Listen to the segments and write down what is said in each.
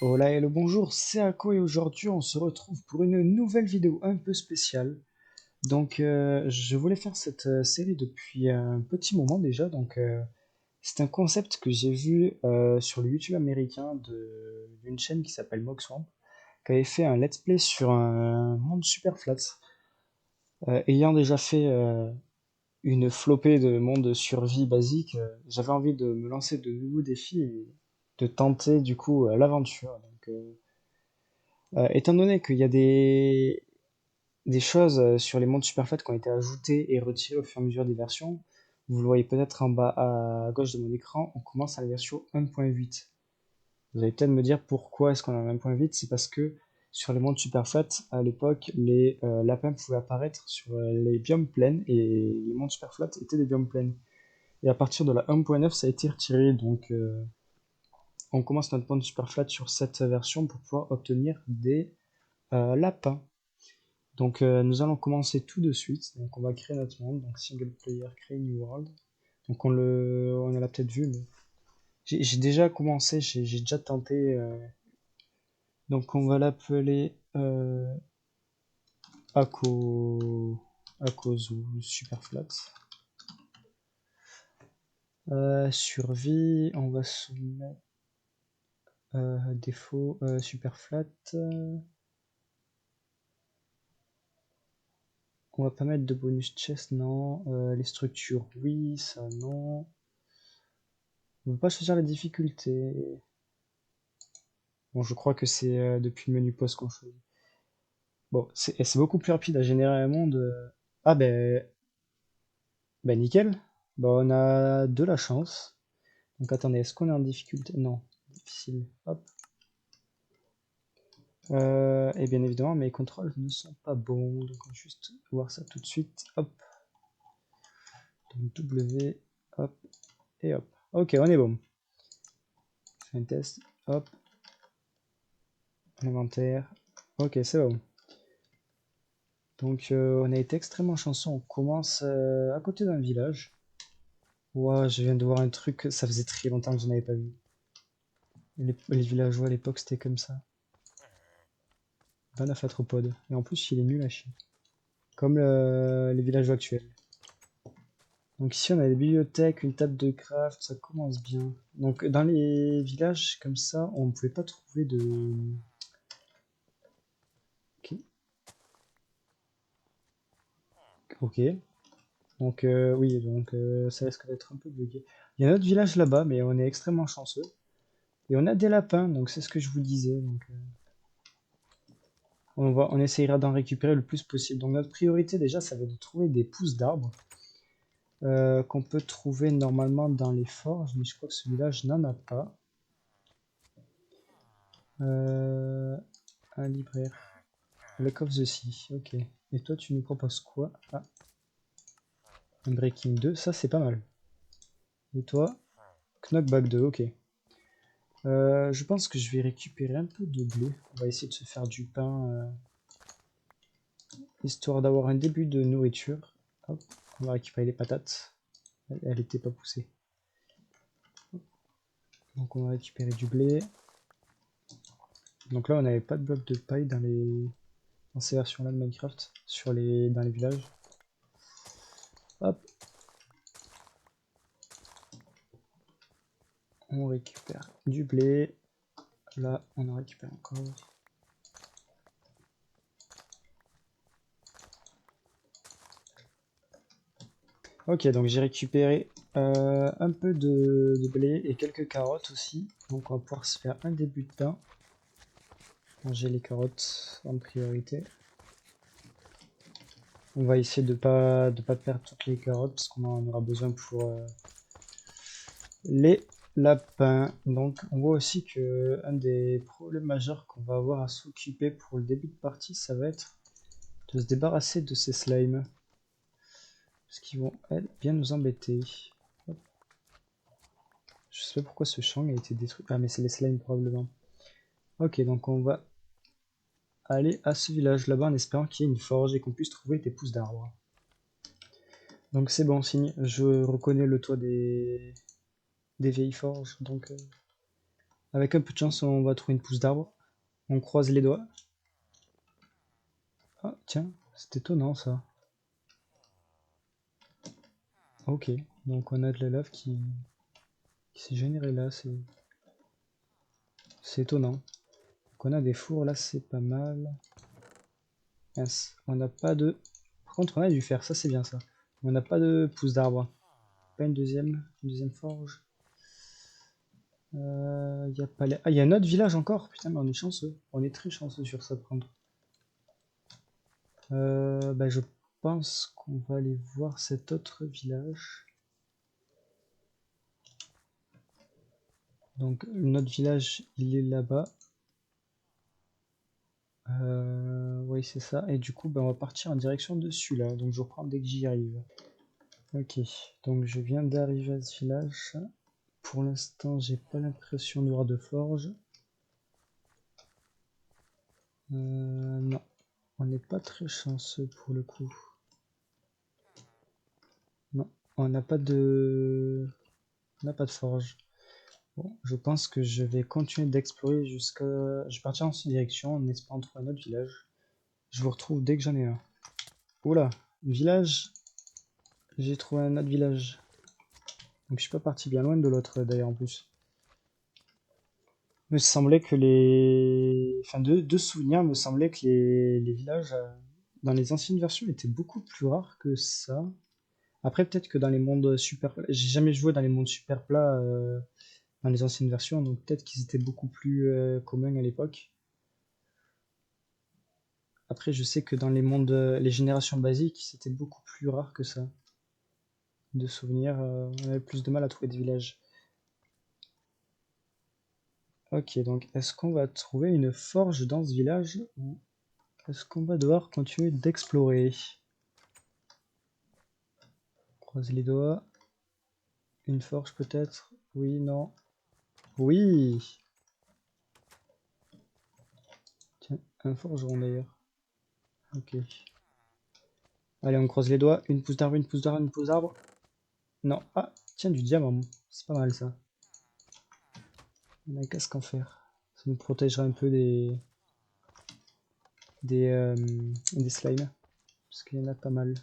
Hola et le bonjour, c'est Ako et aujourd'hui on se retrouve pour une nouvelle vidéo un peu spéciale. Je voulais faire cette série depuis un petit moment déjà. C'est un concept que j'ai vu sur le YouTube américain d'une chaîne qui s'appelle Moxwamp, qui avait fait un let's play sur un monde super flat. Ayant déjà fait une flopée de mondes survie basique, j'avais envie de me lancer de nouveaux défis et de tenter du coup l'aventure. Étant donné qu'il y a des choses sur les mondes Superflat qui ont été ajoutées et retirées au fur et à mesure des versions, vous le voyez peut-être en bas à gauche de mon écran, on commence à la version 1.8. Vous allez peut-être me dire pourquoi est-ce qu'on a 1.8, c'est parce que sur les mondes Superflat, à l'époque, les lapins pouvaient apparaître sur les biomes plaines et les mondes Superflat étaient des biomes plaines. Et à partir de la 1.9, ça a été retiré, on commence notre monde Superflat sur cette version pour pouvoir obtenir des lapins. Nous allons commencer tout de suite. Donc on va créer notre monde. Donc single player, create new world. On l'a peut-être vu, mais j'ai déjà commencé, j'ai déjà tenté. Donc on va l'appeler Ako, Akozu Superflat. Survie, on va soumettre défaut Superflat. On va pas mettre de bonus chest, non. Les structures, oui, ça non. On ne peut pas choisir la difficulté. Bon, je crois que c'est depuis le menu post qu'on choisit. Bon, c'est beaucoup plus rapide à générer un monde. Ah ben nickel. Bon, on a de la chance. Donc attendez, est-ce qu'on est en difficulté? Non, difficile. Hop. Et bien évidemment, mes contrôles ne sont pas bons. Donc on va juste voir ça tout de suite. Hop. Donc W, hop, et hop. Ok, on est bon. Je fais un test. Hop. Inventaire. Ok, c'est bon. On a été extrêmement chanceux. On commence à côté d'un village. Ouah, je viens de voir un truc, ça faisait très longtemps que je n'avais pas vu. Les villageois à l'époque c'était comme ça. Banaf arthropode. Et en plus il est nul à chier. Comme les villageois actuels. Donc ici on a des bibliothèques, une table de craft, ça commence bien. Donc dans les villages comme ça, on ne pouvait pas trouver de... Ok. Ok. Ça risque d'être un peu bugué. Il y a un autre village là-bas, mais on est extrêmement chanceux. Et on a des lapins, donc c'est ce que je vous disais. On essayera d'en récupérer le plus possible. Donc notre priorité déjà, ça va être de trouver des pousses d'arbres qu'on peut trouver normalement dans les forges, mais je crois que celui-là, je n'en a pas. Euh, un libraire. Lack of the Sea, ok. Et toi, tu nous proposes quoi? Ah, un Breaking 2, ça c'est pas mal. Et toi? Knockback 2, ok. Je pense que je vais récupérer un peu de blé. On va essayer de se faire du pain, histoire d'avoir un début de nourriture. Hop, on va récupérer les patates. Elle n'était pas poussée. Donc on va récupérer du blé. Donc là on n'avait pas de blocs de paille dans ces versions là de Minecraft dans les villages. Hop. On récupère du blé. Là on en récupère encore. Ok, donc j'ai récupéré un peu de blé et quelques carottes aussi. Donc on va pouvoir se faire un début de pain. Manger les carottes en priorité. On va essayer de pas perdre toutes les carottes parce qu'on en aura besoin pour les lapins. Donc on voit aussi que un des problèmes majeurs qu'on va avoir à s'occuper pour le début de partie, ça va être de se débarrasser de ces slimes. Parce qu'ils vont bien nous embêter. Hop. Je sais pas pourquoi ce champ a été détruit. Ah mais c'est les slimes probablement. Ok, donc on va aller à ce village là-bas en espérant qu'il y ait une forge et qu'on puisse trouver des pousses d'arbres. Donc c'est bon signe, je reconnais le toit des vieilles forges, Avec un peu de chance, on va trouver une pousse d'arbre. On croise les doigts. Ah, tiens, c'est étonnant ça. Ok, donc on a de la lave qui s'est générée là, c'est étonnant. Donc on a des fours là, c'est pas mal. Mince, on n'a pas de... Par contre, on a du fer, ça c'est bien ça. On n'a pas de pousse d'arbre. Pas une deuxième forge. Y a pas les... Ah, il y a un autre village encore. Putain, mais on est chanceux. On est très chanceux sur ça prendre. Bah, je pense qu'on va aller voir cet autre village. Donc, notre village, il est là-bas. Oui, c'est ça. Et du coup, bah, on va partir en direction de celui-là. Donc, je reprends dès que j'y arrive. Ok, donc je viens d'arriver à ce village. Pour l'instant, j'ai pas l'impression de voir de forge. Non, on n'est pas très chanceux pour le coup. Non, on n'a pas de... On n'a pas de forge. Bon, je pense que je vais continuer d'explorer jusqu'à... Je vais partir en cette direction en espérant trouver un autre village. Je vous retrouve dès que j'en ai un. Oula, village. J'ai trouvé un autre village. Donc je suis pas parti bien loin de l'autre d'ailleurs en plus. Il me semblait que les... Enfin, de souvenirs, il me semblait que les villages dans les anciennes versions étaient beaucoup plus rares que ça. Après, peut-être que dans les mondes super... J'ai jamais joué dans les mondes super plats dans les anciennes versions, donc peut-être qu'ils étaient beaucoup plus communs à l'époque. Après, je sais que dans les mondes, les générations basiques, c'était beaucoup plus rare que ça. De souvenirs, on avait plus de mal à trouver des villages. Ok, donc est-ce qu'on va trouver une forge dans ce village ou est-ce qu'on va devoir continuer d'explorer? Croise les doigts. Une forge peut-être? Oui, non. Oui! Tiens, un forgeron d'ailleurs. Ok. Allez, on croise les doigts. Une pousse d'arbre, une pousse d'arbre, une pousse d'arbre. Non. Ah, tiens, du diamant. C'est pas mal ça. On a un casque en fer. Ça nous protégera un peu des slimes. Parce qu'il y en a pas mal.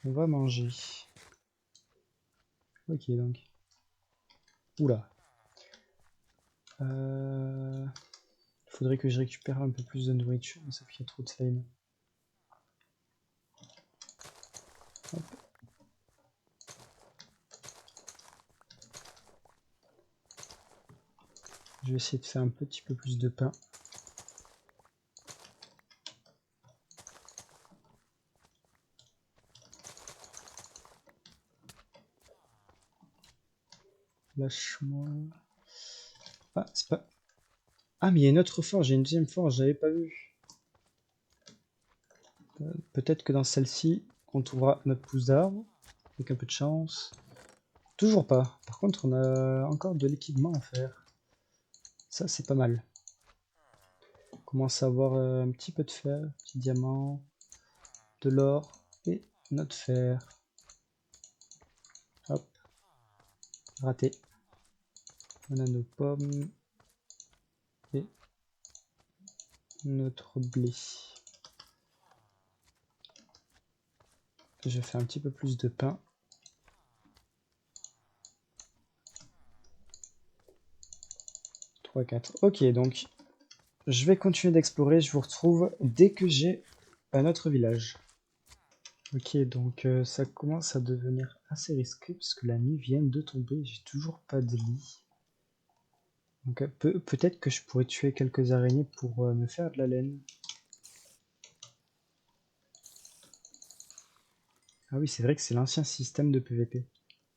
On va manger. Ok, donc. Oula. Faudrait que je récupère un peu plus de nourriture, mais sauf qu'il y a trop de slime. Hop. Je vais essayer de faire un petit peu plus de pain. Lâche-moi. Ah, c'est pas... Ah, mais il y a une autre forge, il y a une deuxième forge, j'avais pas vu. Peut-être que dans celle-ci, on trouvera notre pousse d'arbre, avec un peu de chance. Toujours pas. Par contre, on a encore de l'équipement à faire. Ça, c'est pas mal. On commence à avoir un petit peu de fer, un petit diamant, de l'or et notre fer. Hop, raté. On a nos pommes et notre blé. Je fais un petit peu plus de pain. 3, 4. Ok, donc je vais continuer d'explorer. Je vous retrouve dès que j'ai un autre village. Ok, donc ça commence à devenir assez risqué puisque la nuit vient de tomber. J'ai toujours pas de lit. Donc peut-être que je pourrais tuer quelques araignées pour me faire de la laine. Ah oui, c'est vrai que c'est l'ancien système de PVP.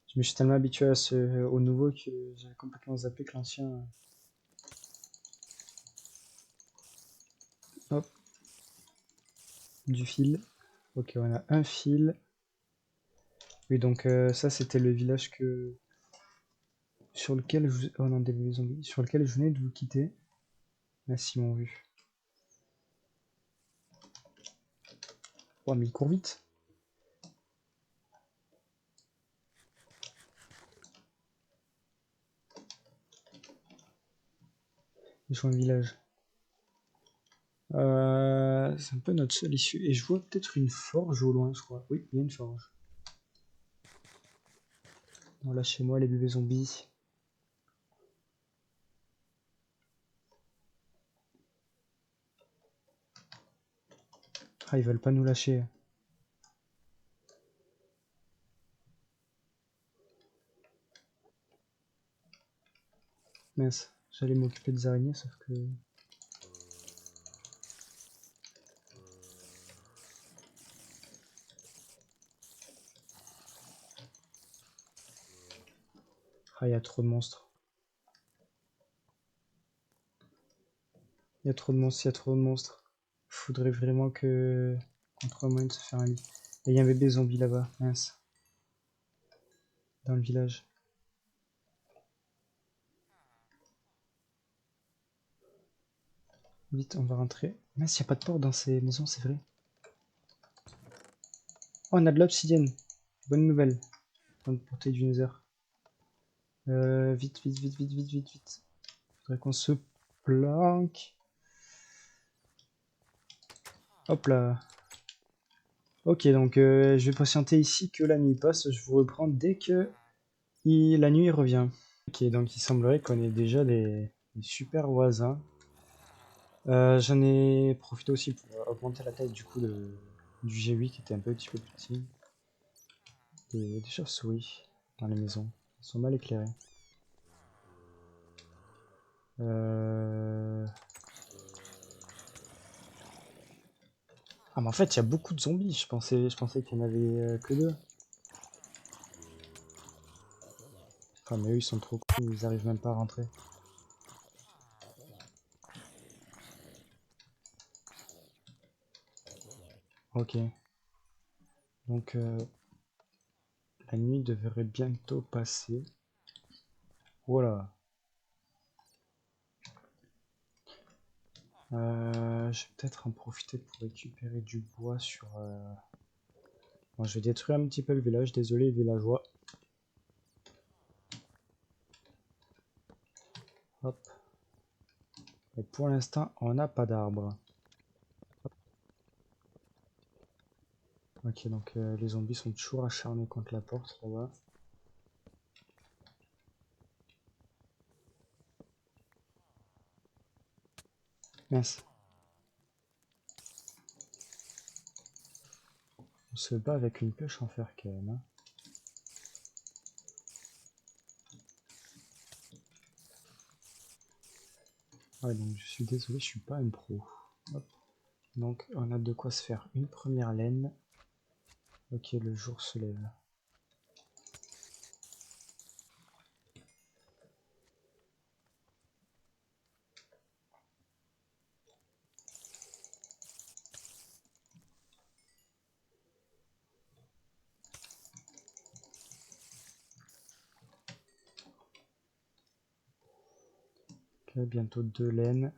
Je me suis tellement habitué au nouveau que j'ai complètement zappé que l'ancien. Hop, du fil. Ok, on a un fil. Oui, donc ça c'était le village sur lequel oh non, des zombies. Sur lequel je venais de vous quitter. Merci mon vu. Oh mais il court vite. Ils sont un village. C'est un peu notre seule issue. Et je vois peut-être une forge au loin, je crois. Oui, il y a une forge. Bon, là, chez moi, les bébés zombies. Ah, ils veulent pas nous lâcher. Mince, j'allais m'occuper des araignées, sauf que... Ah, il y a trop de monstres. Il y a trop de monstres, il y a trop de monstres. Faudrait vraiment que... qu'on trouve un moyen de se faire un lit. Et il y a un bébé zombie là-bas, mince. Dans le village. Vite, on va rentrer. Mince, il n'y a pas de porte dans ces maisons, c'est vrai. Oh, on a de l'obsidienne. Bonne nouvelle. Dans le portail du Nether. Vite, vite, vite, vite, vite, vite, vite. Faudrait qu'on se planque. Hop là. Ok, donc je vais patienter ici que la nuit passe. Je vous reprends dès que la nuit revient. Ok, donc il semblerait qu'on ait déjà des super voisins. J'en ai profité aussi pour augmenter la taille du coup du G8 qui était un petit peu plus petit. Des chauves-souris dans les maisons. Ils sont mal éclairés. Euh... Ah mais en fait il y a beaucoup de zombies. Je pensais qu'il y en avait que deux. Enfin mais eux ils sont trop cool, ils arrivent même pas à rentrer. Ok. Donc la nuit devrait bientôt passer. Voilà. Je vais peut-être en profiter pour récupérer du bois sur... Bon, je vais détruire un petit peu le village, désolé les villageois. Hop. Et pour l'instant, on n'a pas d'arbre. Ok, donc les zombies sont toujours acharnés contre la porte là-bas. Mince. On se bat avec une pioche en fer quand même, hein. Ouais, donc je suis désolé, je suis pas un pro. Hop. Donc on a de quoi se faire une première laine. Ok, le jour se lève. Ok, bientôt 2 laines.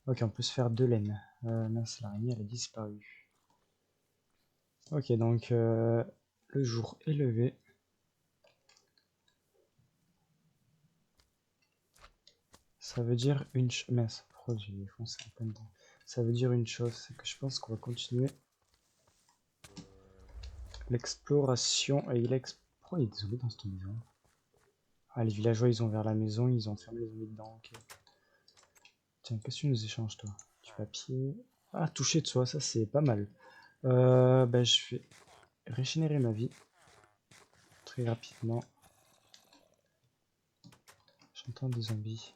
Ok, on peut se faire 2 laines. Mince, l'araignée elle a disparu. Ok, donc le jour est levé. Ça veut dire une chose. Mince, pourquoi j'ai foncé en plein dedans. Ça veut dire une chose, c'est que je pense qu'on va continuer l'exploration et pourquoi il y a des zombies dans cette maison? Ah, les villageois ils ont ouvert la maison, ils ont fermé les zombies dedans. Ok. Tiens, qu'est-ce que tu nous échanges toi? Du papier. Ah, toucher de soi, ça c'est pas mal. Ben, je vais régénérer ma vie très rapidement. J'entends des zombies.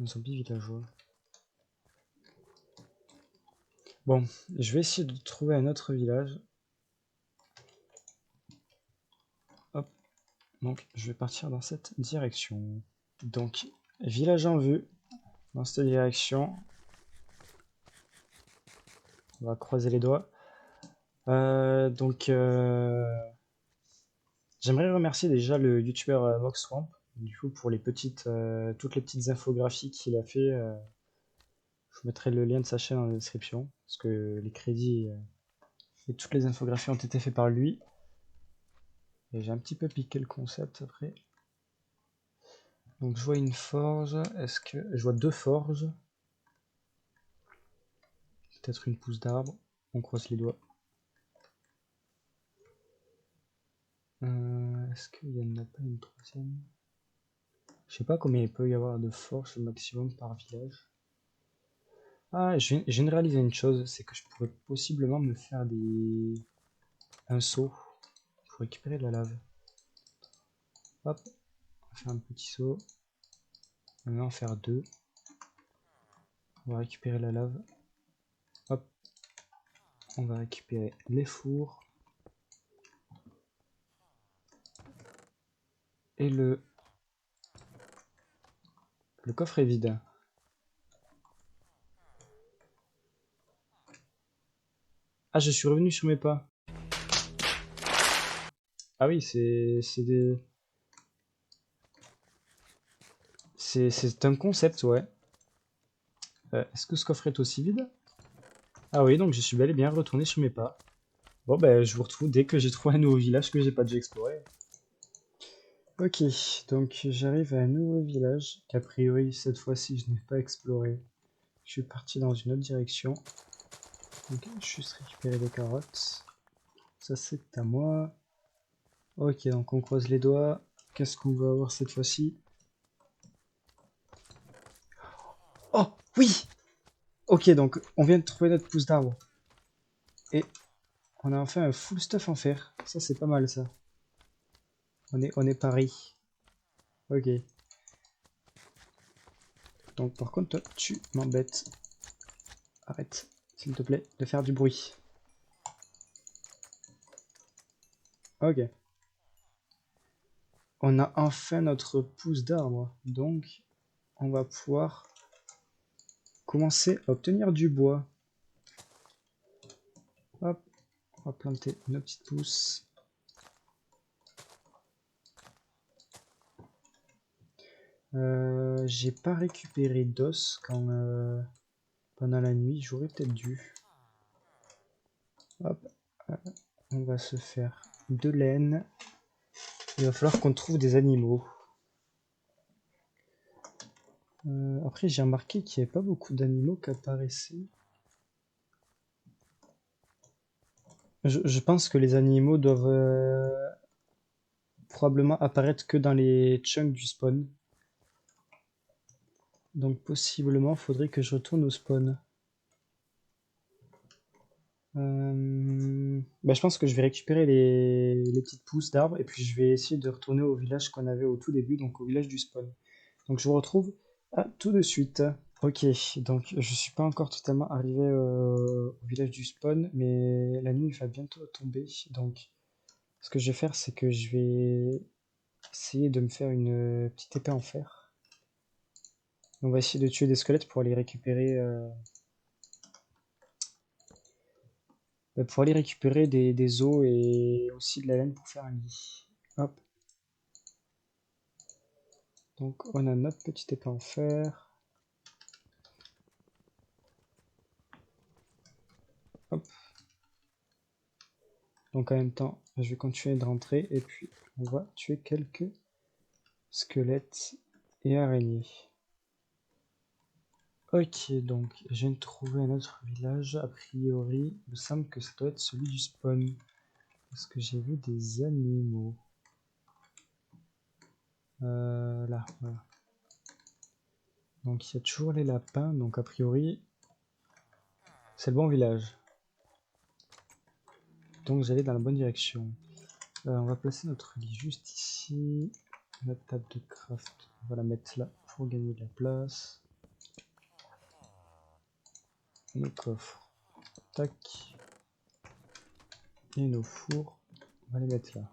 Un zombie villageois. Bon, je vais essayer de trouver un autre village. Hop, donc je vais partir dans cette direction. Donc, village en vue, dans cette direction. On va croiser les doigts. Donc, j'aimerais remercier déjà le youtubeur Moxswamp, du coup, pour toutes les petites infographies qu'il a fait. Je vous mettrai le lien de sa chaîne dans la description, parce que les crédits et toutes les infographies ont été faits par lui. Et j'ai un petit peu piqué le concept après. Donc je vois une forge. Est-ce que... Je vois 2 forges. Peut-être une pousse d'arbre. On croise les doigts. Est-ce qu'il y en a pas une troisième? Je sais pas combien il peut y avoir de forges au maximum par village. Ah, je viens de réaliser une chose, c'est que je pourrais possiblement me faire un seau pour récupérer de la lave. Hop, on va faire un petit seau. On va en faire 2. On va récupérer la lave. Hop, on va récupérer les fours. Et le coffre est vide. Ah, je suis revenu sur mes pas. Ah oui, c'est un concept, ouais. Est-ce que ce coffre est aussi vide? Ah oui, donc je suis bel et bien retourné sur mes pas. Bon, ben, je vous retrouve dès que j'ai trouvé un nouveau village que j'ai pas déjà exploré. Ok, donc j'arrive à un nouveau village qu'a priori cette fois-ci je n'ai pas exploré. Je suis parti dans une autre direction. Donc juste récupérer des carottes. Ça c'est à moi. Ok, donc on croise les doigts. Qu'est-ce qu'on va avoir cette fois-ci? Oh oui! Ok, donc on vient de trouver notre pousse d'arbre. Et on a enfin un full stuff en fer. Ça c'est pas mal ça. On est pari. Ok. Donc par contre toi tu m'embêtes. Arrête, s'il te plaît, de faire du bruit. Ok. On a enfin notre pousse d'arbre. Donc on va pouvoir commencer à obtenir du bois. Hop, on va planter nos petites pousses. J'ai pas récupéré d'os pendant la nuit, j'aurais peut-être dû. Hop, on va se faire de laine. Il va falloir qu'on trouve des animaux. Après, j'ai remarqué qu'il n'y avait pas beaucoup d'animaux qui apparaissaient. Je pense que les animaux doivent probablement apparaître que dans les chunks du spawn. Donc possiblement, faudrait que je retourne au spawn. Bah, je pense que je vais récupérer les petites pousses d'arbres et puis je vais essayer de retourner au village qu'on avait au tout début, donc au village du spawn. Donc je vous retrouve à tout de suite. Ok, donc je suis pas encore totalement arrivé au village du spawn, mais la nuit va bientôt tomber. Donc ce que je vais faire, c'est que je vais essayer de me faire une petite épée en fer. On va essayer de tuer des squelettes pour aller récupérer, des os et aussi de la laine pour faire un lit. Hop. Donc on a notre petite épée en fer. Hop. Donc en même temps, je vais continuer de rentrer et puis on va tuer quelques squelettes et araignées. Ok, donc je viens de trouver un autre village. A priori, il me semble que ça doit être celui du spawn. Parce que j'ai vu des animaux. Là, voilà. Donc il y a toujours les lapins. Donc a priori, c'est le bon village. Donc j'allais dans la bonne direction. On va placer notre lit juste ici. Notre table de craft, on va la mettre là pour gagner de la place. Nos coffres, tac. Et nos fours, on va les mettre là.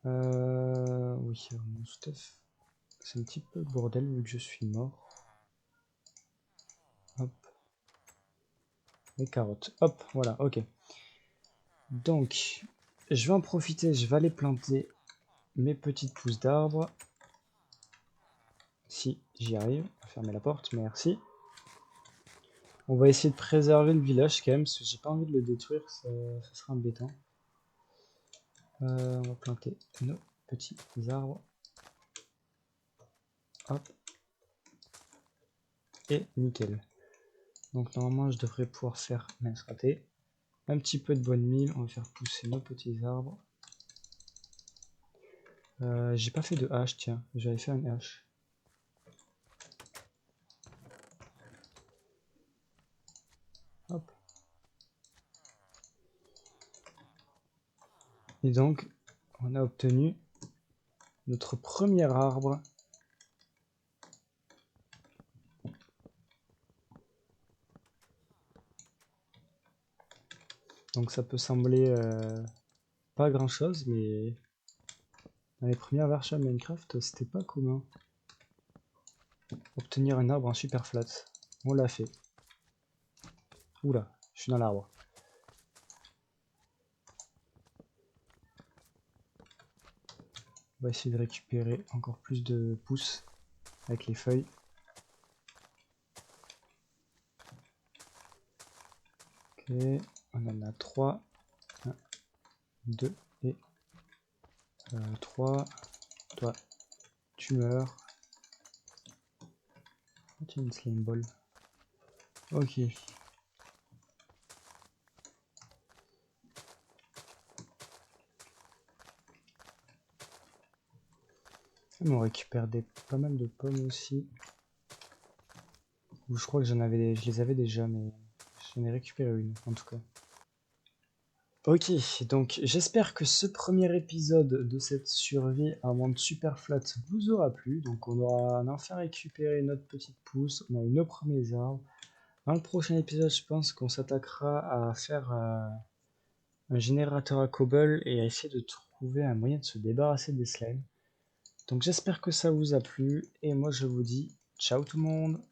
Oui, alors mon stuff, c'est un petit peu le bordel vu que je suis mort. Hop. Les carottes, hop, voilà, ok. Donc, je vais en profiter, je vais aller planter mes petites pousses d'arbres. Si j'y arrive, on va fermer la porte, merci. On va essayer de préserver le village quand même, parce que j'ai pas envie de le détruire, ça sera embêtant. On va planter nos petits arbres. Hop. Et nickel. Donc normalement je devrais pouvoir faire mince raté. Un petit peu de bonne mine, on va faire pousser nos petits arbres. J'ai pas fait de hache, tiens, j'avais fait une hache. Hop. Et donc on a obtenu notre premier arbre. Donc ça peut sembler pas grand chose, mais dans les premières versions de Minecraft, c'était pas commun. Obtenir un arbre en super flat. On l'a fait. Oula, je suis dans l'arbre. On va essayer de récupérer encore plus de pousses avec les feuilles. Ok, on en a 3. 1, 2 et 3. Toi, tu meurs. Oh, tiens, une slime ball. Ok. On récupère pas mal de pommes aussi. Je crois que je les avais déjà, mais j'en ai récupéré une en tout cas. Ok, donc j'espère que ce premier épisode de cette survie à un monde super flat vous aura plu. Donc on aura enfin récupéré notre petite pousse, on a eu nos premiers arbres. Dans le prochain épisode, je pense qu'on s'attaquera à faire un générateur à cobble et à essayer de trouver un moyen de se débarrasser des slimes. Donc j'espère que ça vous a plu et moi je vous dis ciao tout le monde.